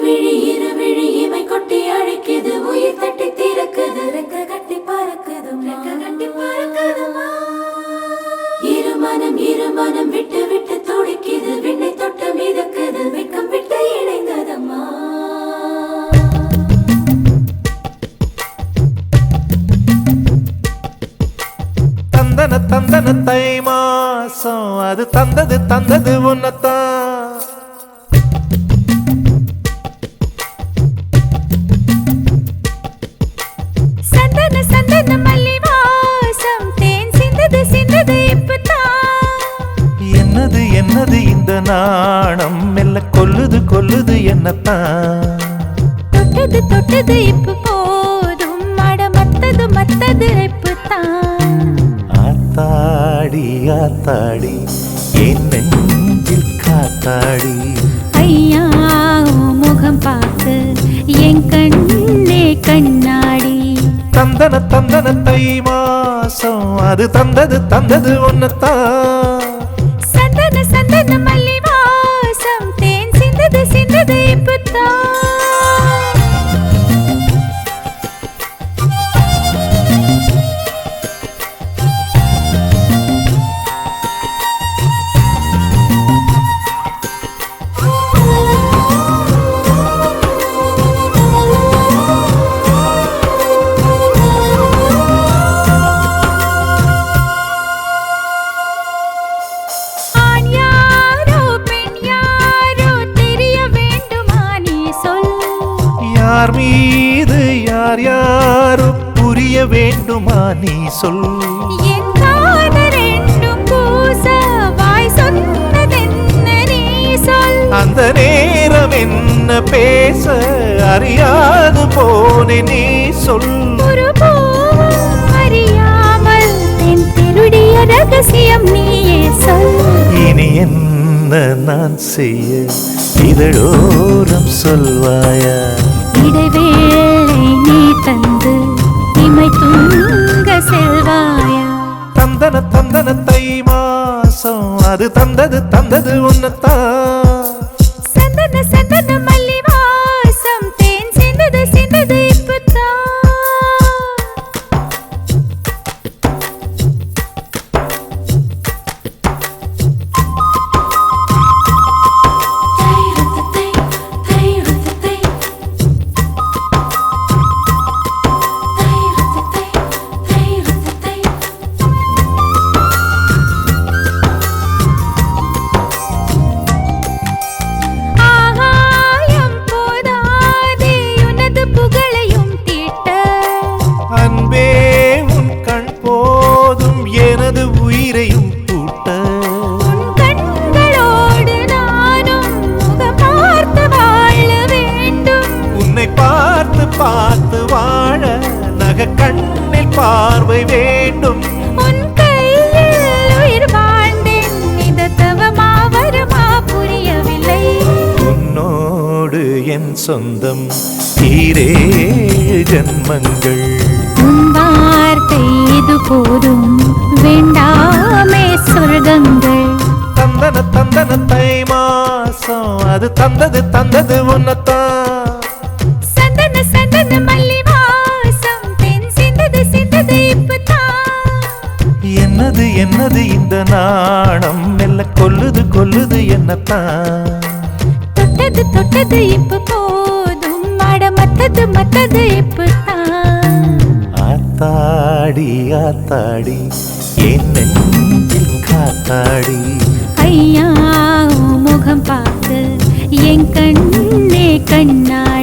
விழி இருவிழி இமை கொட்டி அழைக்குது உயிர் தட்டி திறக்குது ரெக்க கட்டி பறக்குதுமா இருமனம் விட்டு விட்டு துடிக்குது விண்ணை தொட்டு மிதக்குது வெக்கம் விட்டு இணைந்ததம்மா தந்தன தந்தன தை மாசம் அது தந்தது உன்னத்தான் சந்தன சந்தன மல்லி வாசம் தேன் சிந்தது இப்பதான் என்னது என்னது இந்த நாணம் மெல்ல கொல்லுது என்னத்தான் தொட்டது இப்ப போதும் மட மத்தது இப்பதான் ஆத்தாடி ஆத்தாடி என் நெஞ்சில் காத்தாடி ஐயா முகம் பார்த்து என் கண்ணே கண்ணாடி தந்தன தந்தன தை மாசம் அது தந்தது உன்னத்தான் சந்தன சந்தன மல்லி வாசம் தேன் சிந்தது இப்பதான் யார் மீது யார் யாரோ புரிய வேண்டுமா நீ சொல் என் காதல் ரெண்டும் பூச வாய் சொன்னதென்ன நீ சொல் அந்த நேரம் என்ன பேச அறியாது போனே நீ சொல் ஒரு பூவும் அறியாமல் என் திருடிய ரகசியம் நீயே சொல் இனி என்ன நான் செய்ய இதழோரம் சொல்வாயா இடைவேளை நீ தந்து இமை தூங்க செல்வாயா தந்தன தந்தன தை மாசம் அது தந்தது உன்னத்தான் சந்தன சந்தன மல்லி வாசம் தேன் சிந்தது இப்பதான் அன்பே உன் கண் போதும் எனது உயிரையும் கூட்ட உன் கண்களோடு நானும் முகம் பார்த்து வாழ வேண்டும் உன்னை பார்த்து வாழ நக கண்ணில் பார்வை வேண்டும் உன் கையில் உயிர் வாழ்ந்தேன் இந்த தவமா வருமா புரியவில்லை உன்னோடு என் சொந்தம் ஈரேழு ஜன்மங்கள் உன் வார்த்தை இது போதும் வேண்டாமே சொர்க்கங்கள் தந்தன தந்தன தை மாசம் அது தந்தது உன்னத்தான் சந்தன சந்தன மல்லி வாசம் தென் சிந்தது இப்பதான் என்னது என்னது இந்த நாணம் மெல்ல கொல்லுது என்னத்தான் தொட்டது இப்ப போதும் மட மத்தது இப்பதான் ஆத்தாடி ஆத்தாடி என் நெஞ்சில் காத்தாடி ஐயா முகம் பார்த்து என் கண்ணே கண்ணாடி